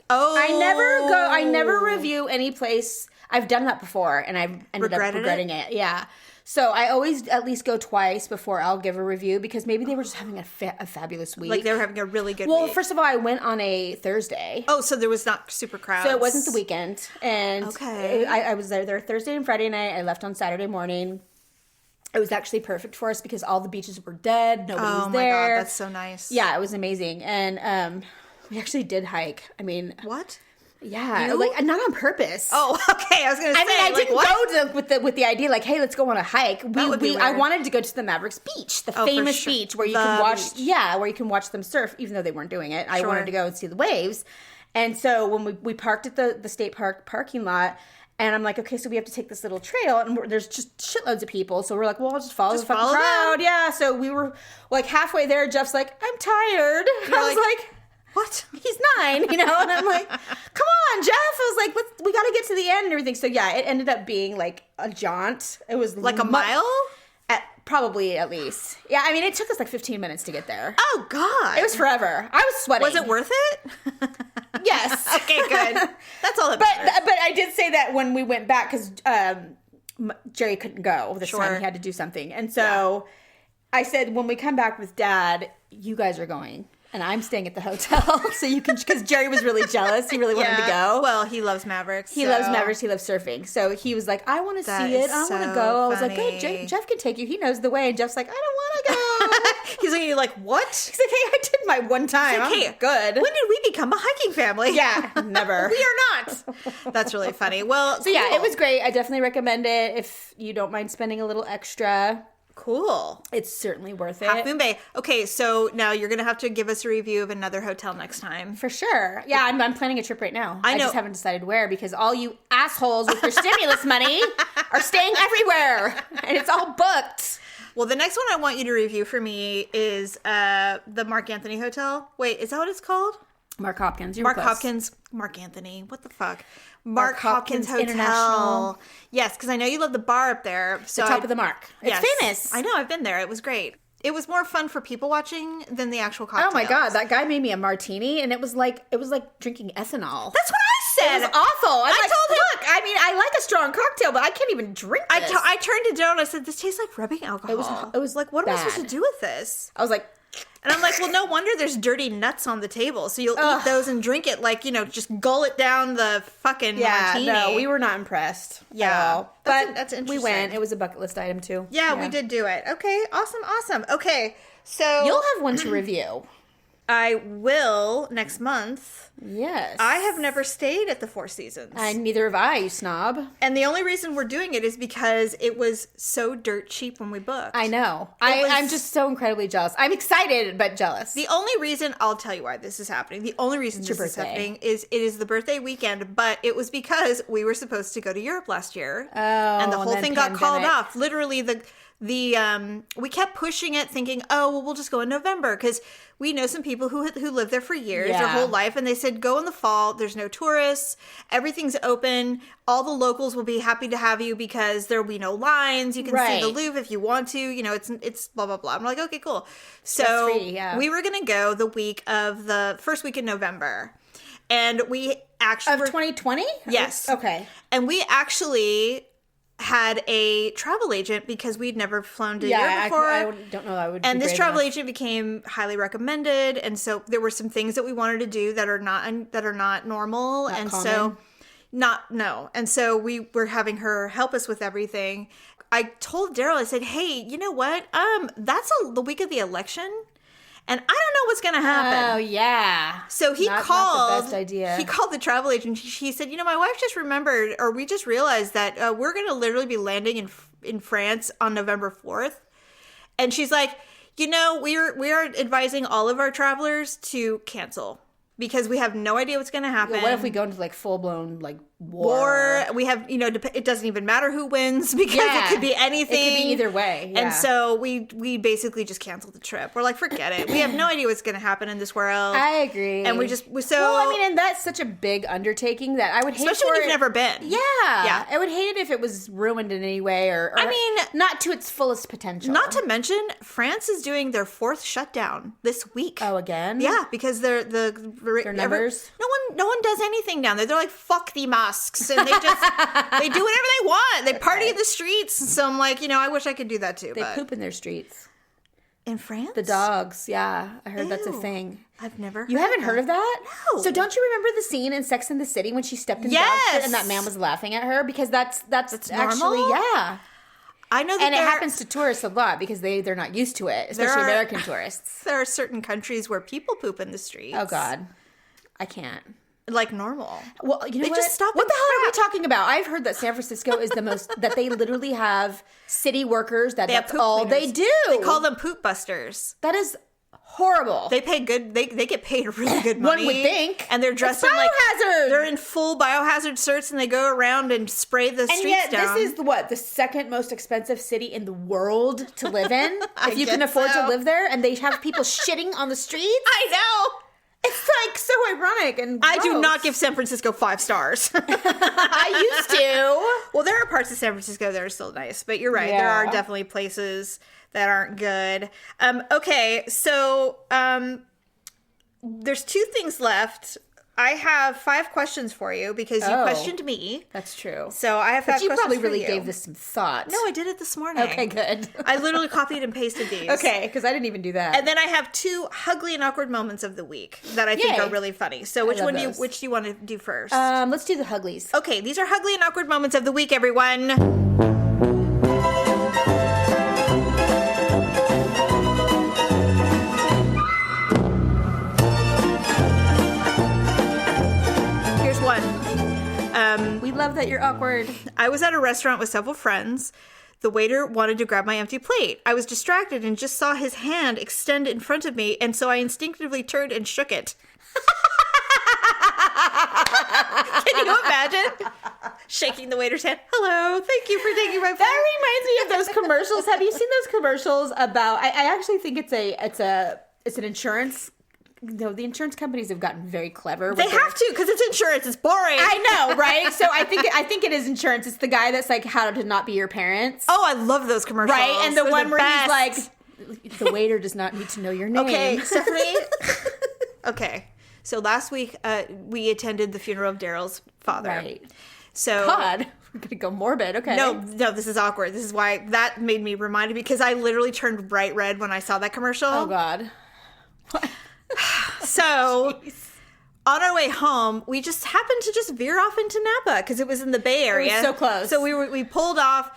Oh. I never review any place. I've done that before, and I've ended up regretting it. Yeah. So I always at least go twice before I'll give a review, because maybe they were just having a fabulous week. Like they were having a really good week. Well, first of all, I went on a Thursday. Oh, so there was not super crowds. So it wasn't the weekend. And I was there Thursday and Friday night. I left on Saturday morning. It was actually perfect for us because all the beaches were dead. Nobody was there. Oh my God, that's so nice. Yeah, it was amazing. And we actually did hike. I mean... What? Yeah, like not on purpose. Oh, okay. I was gonna say. I mean, I didn't go with the idea like, hey, let's go on a hike. I wanted to go to the Mavericks Beach, the famous beach where you can watch. Yeah, where you can watch them surf, even though they weren't doing it. I wanted to go and see the waves, and so when we parked at the state park parking lot. And I'm like, okay, so we have to take this little trail, and there's just shitloads of people. So we're like, well, I'll just follow the fucking crowd. Them. Yeah. So we were like halfway there. Jeff's like, I'm tired. I was like, what? He's 9, you know? And I'm like, come on, Jeff. I was like, we got to get to the end and everything. So yeah, it ended up being like a jaunt. It was like a mile? Probably at least. Yeah, I mean, it took us like 15 minutes to get there. Oh, God. It was forever. I was sweating. Was it worth it? Yes. Okay, good. That's all that matters. But I did say that when we went back, because Jerry couldn't go this time. He had to do something. And so I said, when we come back with Dad, you guys are going. And I'm staying at the hotel, so you can, because Jerry was really jealous. He really wanted to go. Well, he loves Mavericks. He loves Mavericks. He loves surfing. So he was like, I want to see it. I want to go. I was like, good, Jeff can take you. He knows the way. And Jeff's like, I don't want to go. He's looking at you like, what? He's like, hey, I did my one time. Like, hey, I'm good. When did we become a hiking family? Yeah, never. We are not. That's really funny. Well, so yeah, it was great. I definitely recommend it if you don't mind spending a little extra. Cool. It's certainly worth it. Half Moon Bay. Okay, so now you're going to have to give us a review of another hotel next time. For sure. Yeah, I'm planning a trip right now. I know. I just haven't decided where, because all you assholes with your stimulus money are staying everywhere. And it's all booked. Well, the next one I want you to review for me is the Mark Anthony Hotel. Wait, is that what it's called? Mark Hopkins. Mark Anthony. What the fuck? Mark Hopkins Hotel. International. Yes, because I know you love the bar up there. So the top of the Mark. It's famous. I know. I've been there. It was great. It was more fun for people watching than the actual cocktails. Oh my God. That guy made me a martini, and it was like drinking ethanol. That's what I said. It was awful. I told him, look, I mean, I like a strong cocktail, but I can't even drink this. I turned to Joe and I said, this tastes like rubbing alcohol. It was like, what am I supposed to do with this? I was like... And I'm like, well, no wonder there's dirty nuts on the table. So you'll eat those and drink it like, just gull it down the fucking martini. No, we were not impressed. Yeah. But that's interesting. We went. It was a bucket list item too. Yeah, we did do it. Okay, awesome. Okay, so... You'll have one to review. I will next month. Yes. I have never stayed at the Four Seasons. Neither have I, you snob. And the only reason we're doing it is because it was so dirt cheap when we booked. I know. I'm just so incredibly jealous. I'm excited, but jealous. The only reason, I'll tell you why this is happening. The only reason this is happening is it is the birthday weekend, but it was because we were supposed to go to Europe last year. Oh, and the whole thing got called off. Literally, we kept pushing it thinking, oh, well, we'll just go in November because we know some people who live there for years, their whole life. And they said, go in the fall. There's no tourists. Everything's open. All the locals will be happy to have you because there will be no lines. You can see the Louvre if you want to. It's blah, blah, blah. I'm like, okay, cool. So we were going to go the first week in November. And we actually... Of 2020? Yes. Okay. And we actually... had a travel agent because we'd never flown to Europe before. I don't know. I would. And this travel agent became highly recommended, and so there were some things that we wanted to do that are not normal, and common. And so we were having her help us with everything. I told Daryl, I said, "Hey, you know what? That's the week of the election." and I don't know what's going to happen. Oh, yeah. So he Not called. the best idea. He called the travel agent. He said, my wife just remembered, or we just realized that we're going to literally be landing in France on November 4th. And she's like, we are advising all of our travelers to cancel because we have no idea what's going to happen. What if we go into like full blown like war? We have, it doesn't even matter who wins because it could be anything. It could be either way. Yeah. And so we basically just canceled the trip. We're like, forget it. We have no idea what's going to happen in this world. I agree. And and that's such a big undertaking that I would hate especially when you've never been. Yeah. I would hate it if it was ruined in any way or not to its fullest potential. Not to mention, France is doing their 4th shutdown this week. Oh, again? Yeah, because their numbers. No one does anything down there. They're like, fuck the masks, and they do whatever they want. They party in the streets. So I'm like, I wish I could do that too. They poop in their streets. In France? The dogs, yeah. I heard that's a thing. I've never heard You haven't heard of that? No. So don't you remember the scene in Sex and the City when she stepped in the dog shit and that man was laughing at her? Because that's actually, normal? yeah. I know that and it happens to tourists a lot because they're not used to it, especially American tourists. There are certain countries where people poop in the streets. Oh, God. I can't. Like normal. Well, you know what? Just stop. What the hell are we talking about? I've heard that San Francisco is the most, that they literally have city workers that's all they do. They call them poop busters. That is horrible. They pay good, they get paid really good money. One would think. And they're dressed in like, they're in full biohazard suits and they go around and spray the streets down. And yet this is the second most expensive city in the world to live in? If you can afford to live there, and they have people shitting on the streets? I know. It's like so ironic and gross. I do not give San Francisco 5 stars. I used to. Well, there are parts of San Francisco that are still nice, but you're right. Yeah. There are definitely places that aren't good. Okay, so there's 2 things left. I have 5 questions for you because you questioned me. That's true. So I have 5 questions for you. But you probably really gave this some thought. No, I did it this morning. Okay, good. I literally copied and pasted these. Okay, because I didn't even do that. And then I have 2 ugly and awkward moments of the week that I think are really funny. So which do you want to do first? Let's do the Uglies. Okay, these are ugly and awkward moments of the week, everyone. We love that you're awkward. I was at a restaurant with several friends. The waiter wanted to grab my empty plate. I was distracted and just saw his hand extend in front of me, and so I instinctively turned and shook it. Can you imagine? Shaking the waiter's hand. Hello, thank you for taking my plate. That reminds me of those commercials. Have you seen those commercials about? I actually think it's an insurance. No, the insurance companies have gotten very clever. They have to because it's insurance. It's boring. I know, right? So I think it is insurance. It's the guy that's like, how to not be your parents. Oh, I love those commercials. Right, and the They're one where best. he's like, the waiter does not need to know your name. Okay, Stephanie. Okay, so last week we attended the funeral of Daryl's father. Right. So God, we're gonna go morbid. Okay. No, this is awkward. This is why that made me reminded because I literally turned bright red when I saw that commercial. Oh God. So, on our way home, we just happened to just veer off into Napa because it was in the Bay Area. It was so close. So we pulled off.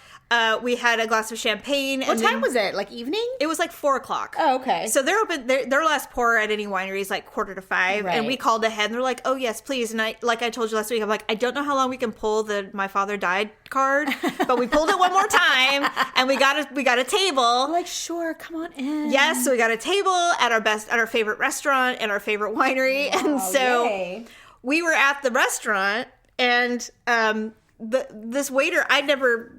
We had a glass of champagne. What time was it? Like evening? It was like 4:00. Oh, okay. So they're open. Their last pour at any winery is like 4:45, Right. and we called ahead, and they're like, "Oh yes, please." And I told you last week, I'm like, I don't know how long we can pull the "my father died" card, but we pulled it one more time, and we got a table. Like, sure, come on in. Yes, so we got a table at our favorite restaurant and our favorite winery, and so yay. we were at the restaurant, and this waiter, I'd never,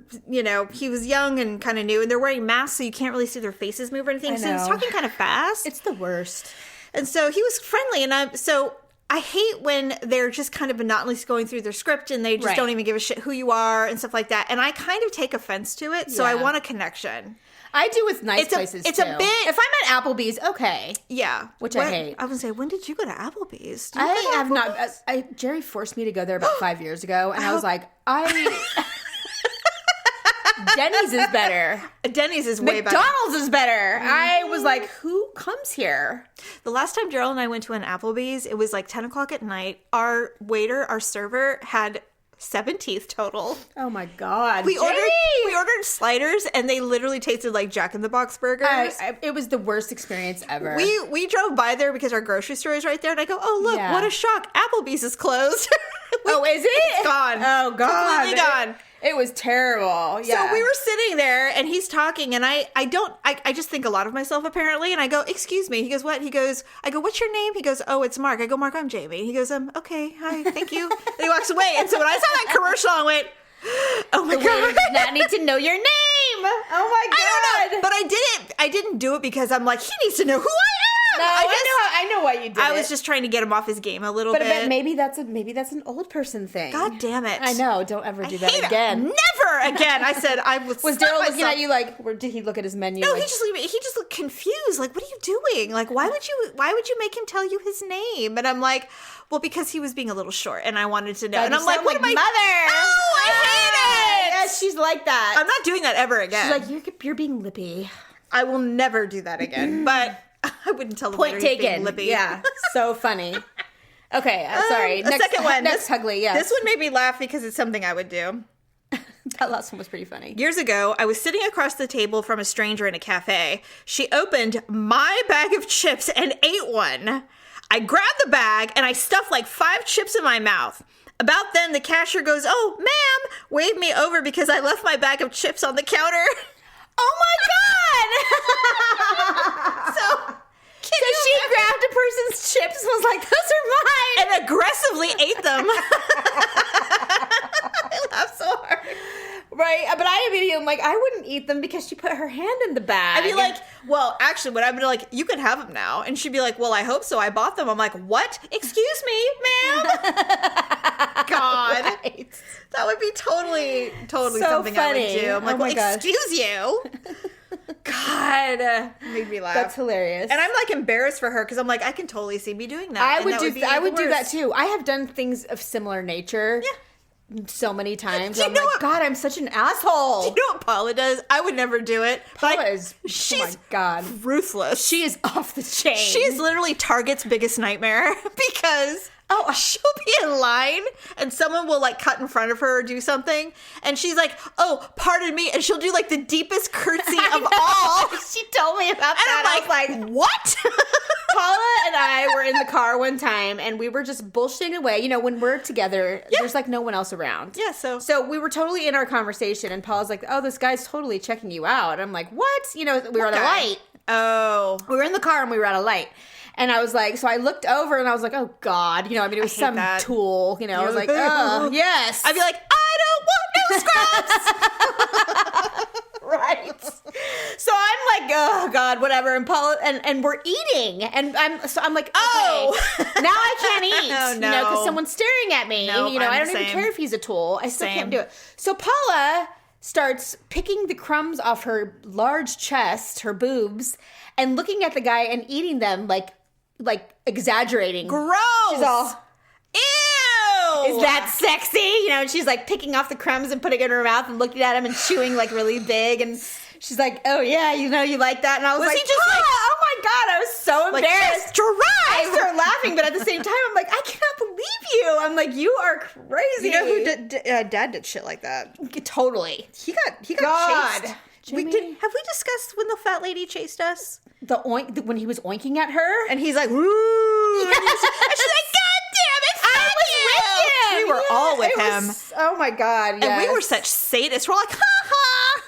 he was young and kind of new, and they're wearing masks, so you can't really see their faces move or anything. So he was talking kind of fast. It's the worst. And so he was friendly, and I hate when they're just kind of monotonously going through their script and they just don't even give a shit who you are and stuff like that. And I kind of take offense to it, so I want a connection. I do with nice places, it's too. a bit... If I'm at Applebee's, okay. Yeah. Which I hate. I was going to say, when did you go to Applebee's? I have not... Jerry forced me to go there about 5 years ago, and I was like, Denny's is better. Denny's is way better. McDonald's is better. I was like, who comes here? The last time Gerald and I went to an Applebee's, it was like 10 o'clock at night. Our server had 17th total. Oh my God. We ordered sliders, and they literally tasted like Jack in the Box burgers. It was the worst experience ever. We drove by there because our grocery store is right there, and I go, oh, look, what a shock. Applebee's is closed. Is it? It's gone. Oh, God. Completely gone. It was terrible. Yeah. So we were sitting there, and he's talking, and I just think a lot of myself, apparently, and I go, excuse me. He goes, what? I go, what's your name? He goes, oh, it's Mark. I go, Mark, I'm Jamie. He goes, okay, hi, thank you. And he walks away, and so when I saw that commercial, I went, oh my God. We did not need to know your name. Oh my God. I don't know, but I didn't do it because I'm like, he needs to know who I am. No, I know why you did it. I was just trying to get him off his game a little bit. But maybe that's an old person thing. God damn it. I know. Don't ever do that again. Never again. I said I was Daryl looking at you like, or did he look at his menu? No, like, he just looked confused. Like, what are you doing? Like, why would you make him tell you his name? And I'm like, well, because he was being a little short and I wanted to know. And I'm like, what am I? Mother. Oh, I hate it. Yeah, she's like that. I'm not doing that ever again. She's like, you're being lippy. I will never do that again. But I wouldn't tell the Point waiter he's being taken. lippy. Yeah, so funny. Okay, sorry. Second one. Next Ugly, yeah. This one made me laugh because it's something I would do. That last one was pretty funny. Years ago, I was sitting across the table from a stranger in a cafe. She opened my bag of chips and ate one. I grabbed the bag and I stuffed like 5 chips in my mouth. About then, the cashier goes, oh, ma'am, waved me over because I left my bag of chips on the counter. Oh my God! So she grabbed a person's chips and was like, those are mine! And aggressively ate them. I laughed so hard. Right, but I immediately am like, I wouldn't eat them because she put her hand in the bag. I'd be like, well, actually, what I'd be like, you can have them now. And she'd be like, well, I hope so. I bought them. I'm like, what? Excuse me, ma'am? God. Right. That would be totally So something funny. I would do. I'm like, Oh my God. excuse you? God. Made me laugh. That's hilarious. And I'm like embarrassed for her because I'm like, I can totally see me doing that. I would do that worst. too. I have done things of similar nature. Yeah. So many times. Do you I'm know like, what- God, I'm such an asshole. Do you know what Paula does? I would never do it. But Paula is, she's oh my God. ruthless. She is off the chain. She's literally Target's biggest nightmare because she'll be in line and someone will like cut in front of her or do something and she's like, oh, pardon me, and she'll do like the deepest curtsy of all. She told me about that. And I'm like, what? Paula and I were in the car one time and we were just bullshitting away. You know, when we're together, there's like no one else around. Yeah, so we were totally in our conversation and Paula's like, oh, this guy's totally checking you out. I'm like, what? You know, we were at a light. Oh. We were in the car and we were at a light. And I was like, so I looked over and I was like, oh God, you know, I mean, it was some tool, you know, I was like, oh, yes. I'd be like, I don't want no scrubs. Right. So I'm like, oh God, whatever. And Paula, and we're eating. And I'm like, okay, now I can't eat. Oh, no. You know, because someone's staring at me. Nope, you know, I I'm don't the even same. care if he's a tool. I still Same. can't do it. So Paula starts picking the crumbs off her large chest, her boobs, and looking at the guy and eating them like exaggerating. Gross. She's all, ew. is that sexy? You know, and she's like picking off the crumbs and putting it in her mouth and looking at him and chewing like really big. And she's like, oh yeah, you know, you like that? And I was like, he just like, oh my God, I was so like, embarrassed. yes, drive. I started laughing, but at the same time, I'm like, I cannot believe you. I'm like, you are crazy. You know who Dad did shit like that? Totally. He got God. chased. Jamie? Have we discussed when the fat lady chased us? When he was oinking at her, And he's like, woo. Yeah. And she's like, God damn it, I fuck was you. with him. We were all with It him. was- oh my God. And we were such sadists. We're like, ha ha.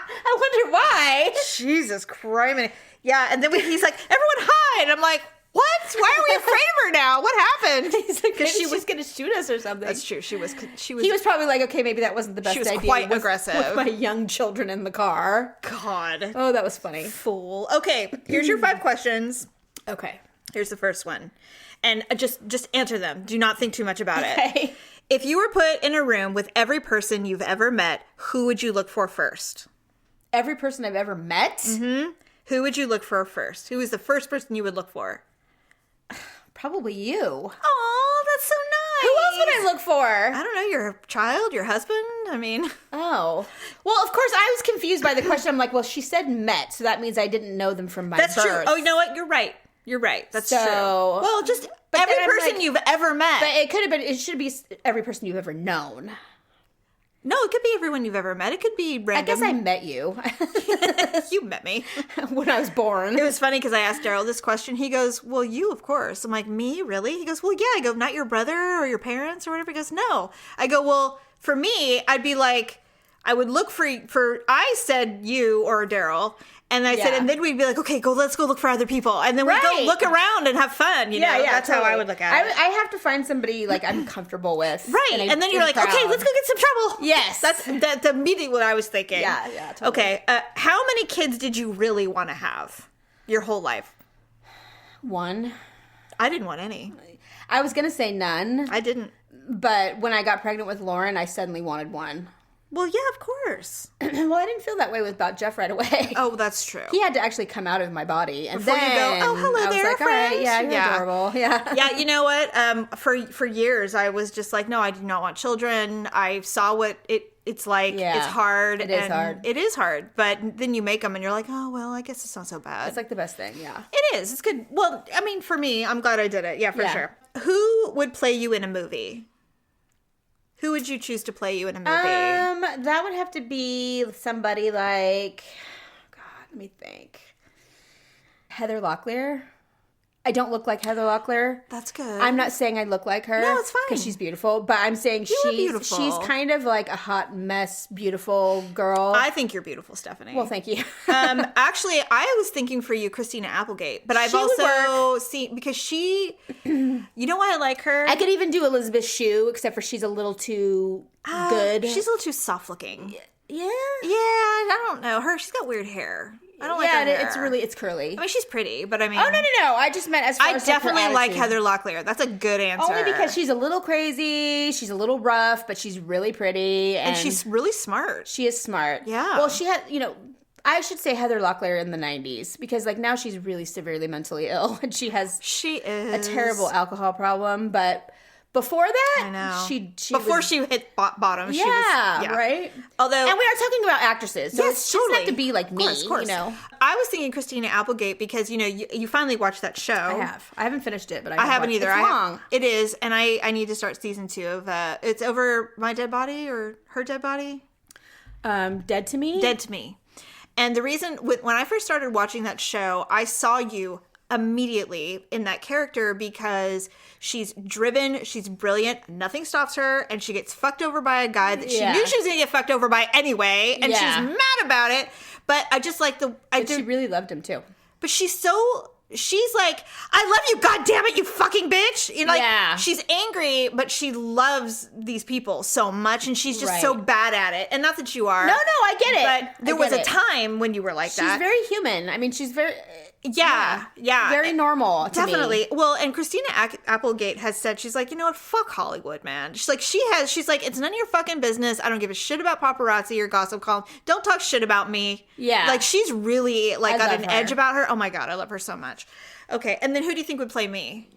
I wonder why. Jesus Christ. Yeah, and then he's like, everyone hide. And I'm like, what? Why are we afraid of her now? What happened? He's like, Because she was going to shoot us or something. That's true. She was. He was probably like, okay, maybe that wasn't the best was idea. quite aggressive. With my young children in the car. God. Oh, that was funny. Fool. Okay, here's your 5 questions. Okay. Here's the first one. And just answer them. Do not think too much about it. Okay. If you were put in a room with every person you've ever met, who would you look for first? Every person I've ever met? Mm-hmm. Who would you look for first? Who is the first person you would look for? Probably you. Oh, that's so nice. Who else would I look for? I don't know, your child, your husband? I mean... Oh. Well, of course, I was confused by the question. I'm like, well, she said met, so that means I didn't know them from my birth. That's true. Oh, you know what? You're right. You're right. That's So- true. Well, just But every then I'm person like- you've ever met. But it should be every person you've ever known. No, it could be everyone you've ever met. It could be I random. guess I met you You met me. when I was born. It was funny because I asked Daryl this question. He goes, well, you, of course. I'm like, me? Really? He goes, well, yeah. I go, not your brother or your parents or whatever. He goes, no. I go, well, for me, I'd be like, I would look for I said you or Daryl. And I said, Yeah. and then we'd be like, okay, let's go look for other people. And then we'd go Right. look around and have fun. You know, that's how I would look at it. I have to find somebody like I'm comfortable with. Right. And then you're like, okay, let's go get some trouble. Yes. That's immediately what I was thinking. Yeah, totally. Okay. How many kids did you really want to have your whole life? One. I didn't want any. I was going to say none, I didn't. but when I got pregnant with Lauren, I suddenly wanted one. Well, yeah, of course. Well, I didn't feel that way about Jeff right away. Oh, that's true. He had to actually come out of my body. And Before then you go, oh, hello I was there, like, all right, friends. yeah, you're Yeah. adorable. Yeah. Yeah, you know what? For years, I was just like, no, I do not want children. I saw what it's like. Yeah. It's hard. It is and hard. It is hard. But then you make them and you're like, oh, well, I guess it's not so bad. It's like the best thing, yeah. It is. It's good. Well, I mean, for me, I'm glad I did it. Yeah, for Yeah. sure. Who would play you in a movie? Who would you choose to play you in a movie? That would have to be somebody like, God, let me think. Heather Locklear. I don't look like Heather Locklear. That's good. I'm not saying I look like her. No, it's fine. Because she's beautiful. But I'm saying You are beautiful. she's kind of like a hot mess, beautiful girl. I think you're beautiful, Stephanie. well, thank you. Actually, I was thinking for you, Christina Applegate, but I've She would also seen because she, you know why I like her? I could even do Elizabeth Shue, except for she's a little too good. She's a little too soft looking. yeah. Yeah, I don't know her. She's got weird hair. I don't like her hair. It's curly. I mean, she's pretty, but I mean, Oh, no. I just meant as far I as like, her definitely like attitude. Heather Locklear. That's a good answer. Only because she's a little crazy, she's a little rough, but she's really pretty. and she's really smart. she is smart. Yeah. Well, she had, I should say Heather Locklear in the 90s, because like now she's really severely mentally ill, and she has She is a terrible alcohol problem, but before that, I know. she Before was, she hit bottom, she was right? Although, And we are talking about actresses, so yes, she doesn't have totally. to be like me, Of course. I I was thinking Christina Applegate because you finally watched that show. have. I haven't finished it, but I haven't either. It's long. It is, and I need to start season 2 of it's over my dead body or her dead body. Dead to Me? Dead to Me. And the reason when I first started watching that show, I saw you immediately in that character because she's driven, she's brilliant, nothing stops her, and she gets fucked over by a guy that she Yeah. knew she was gonna get fucked over by anyway, and Yeah. she's mad about it. But I just like She really loved him too. but she's like, I love you, god damn it, you fucking bitch. Yeah. She's angry, but she loves these people so much, and she's just so Right. bad at it. And not that you are. No, I get it. But there was a time when you were like She's that. very human. I mean, she's very... Yeah. Very normal to me. Definitely. Well, and Christina Applegate has said, she's like, you know what? Fuck Hollywood, man. She's like, she's like, it's none of your fucking business. I don't give a shit about paparazzi or gossip column. Don't talk shit about me. Yeah. Like, she's really, like, I got love an her. edge about her. Oh my God, I love her so much. Okay, and then who do you think would play me?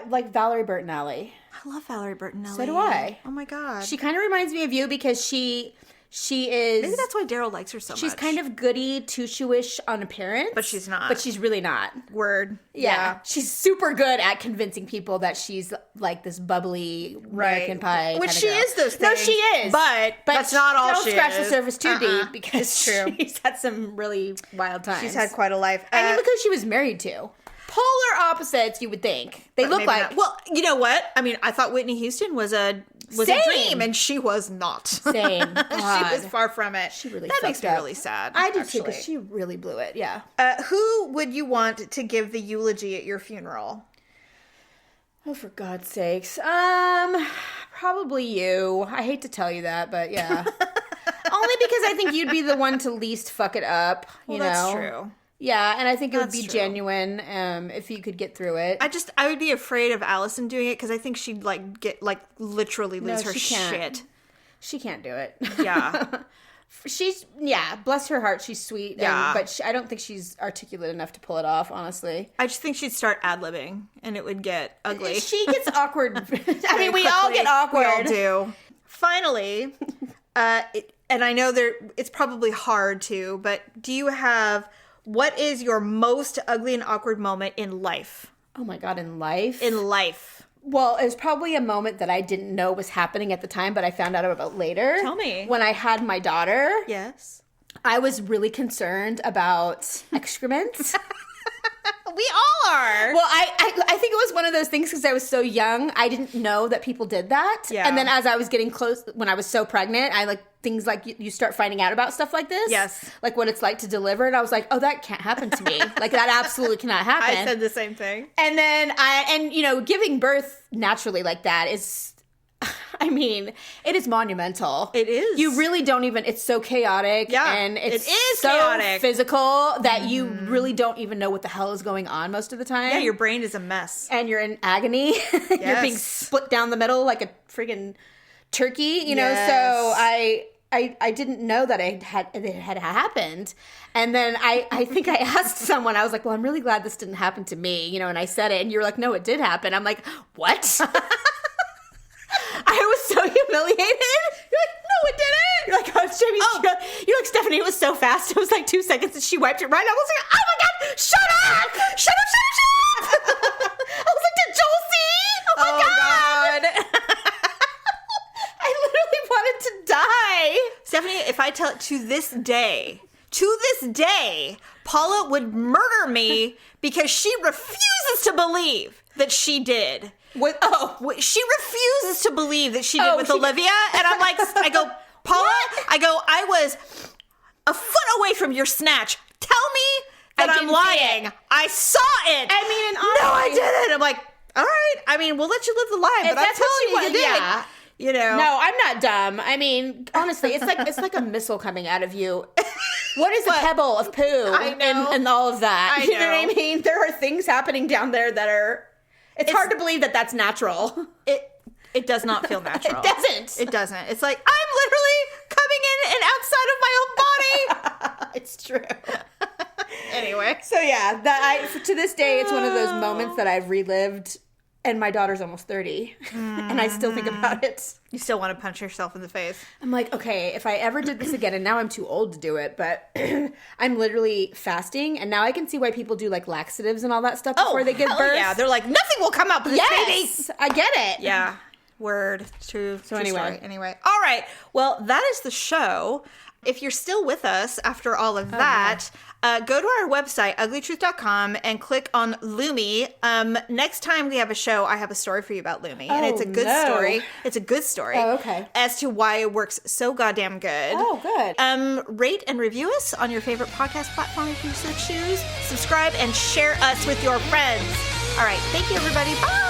Like Valerie Bertinelli. I love Valerie Bertinelli. So do I. Oh my God. She kind of reminds me of you because she is... Maybe that's why Daryl likes her so much. She's kind of goody two-shoe-ish on appearance. But she's not. But she's really not. Word. Yeah. She's super good at convincing people that she's like this bubbly American Pie Which kinda she girl. is those things. No, she is. But that's not all don't she scratch is. the surface too deep because It's true. she's had some really wild times. She's had quite a life. I mean, look who she was married to. Polar opposites, you would think. They look Maybe like... not. Well, you know what? I mean, I thought Whitney Houston was a Same. dream, and she was not. Same. She was far from it. She really that makes fucked me up. really sad. I do too, actually. because she really blew it, yeah. Who would you want to give the eulogy at your funeral? Oh, for God's sakes. Probably you. I hate to tell you that, but yeah. Only because I think you'd be the one to least fuck it up, you know? That's true. Yeah, and I think it would That's be true. genuine if you could get through it. I would be afraid of Allison doing it because I think she'd literally lose her she can't. shit. She can't do it. Yeah. Bless her heart, she's sweet. Yeah. But I don't think she's articulate enough to pull it off, honestly. I just think she'd start ad-libbing and it would get ugly. She gets awkward. I mean, we quickly. all get awkward. We all do. Finally, and I know it's probably hard to, but do you have What is your most ugly and awkward moment in life? Oh my God, in life? In life. Well, it was probably a moment that I didn't know was happening at the time, but I found out about later. Tell me. When I had my daughter. Yes. I was really concerned about excrement. We all are. Well, I think it was one of those things because I was so young, I didn't know that people did that. Yeah. And then as I was getting close, when I was so pregnant, I like things like you start finding out about stuff like this. Yes. Like what it's like to deliver. And I was like, oh, that can't happen to me. Like that absolutely cannot happen. I said the same thing. And then giving birth naturally like that is, I mean, it is monumental. It is. You really don't even, it's so chaotic. Yeah, And it's it is so chaotic. physical that you really don't even know what the hell is going on most of the time. Yeah, your brain is a mess. And you're in agony. You're being split down the middle like a friggin' turkey, you know? Yes. So I didn't know that it had happened. And then I think I asked someone, I was like, well, I'm really glad this didn't happen to me, you know, and I said it and you were like, no, it did happen. I'm like, what? I was so humiliated. You're like, no, it didn't. You're like, oh, Jamie. You're like, Stephanie, it was so fast. It was like 2 seconds and she wiped it right. I was like, oh my God, shut up. Shut up. I was like, did Joel see? Oh my God. I literally wanted to die. Stephanie, if I tell it to this day, Paula would murder me because she refuses to believe that she did. She refuses to believe that she did with Olivia. And I'm like, I go, Paula, I was a foot away from your snatch. Tell me that I'm lying. I saw it. I mean, no, I didn't. I'm like, all right. I mean, we'll let you live the lie, but I'm telling you what you did. Yeah. You know. No, I'm not dumb. I mean, honestly, it's like a missile coming out of you. What is a pebble of poo? I know. And all of that. You know what I mean? There are things happening down there that are. It's hard to believe that that's natural. It does not feel natural. It doesn't. It doesn't. It's like I'm literally coming in and outside of my own body. It's true. Anyway. So yeah, to this day, it's one of those moments that I've relived. And my daughter's almost 30, and I still think about it. You still want to punch yourself in the face. I'm like, okay, if I ever did this again, and now I'm too old to do it, but I'm literally fasting, and now I can see why people do like laxatives and all that stuff before they give birth. Yeah, they're like, nothing will come up with this baby. Yes, I get it. Yeah, word, true. So true anyway. story. Anyway, all right. Well, that is the show. If you're still with us after all of that, go to our website, uglytruth.com, and click on Lumi. Next time we have a show, I have a story for you about Lumi. And it's a good story. It's a good story. Oh, okay. As to why it works so goddamn good. Oh, good. Rate and review us on your favorite podcast platform if you so choose. Subscribe and share us with your friends. All right. Thank you, everybody. Bye.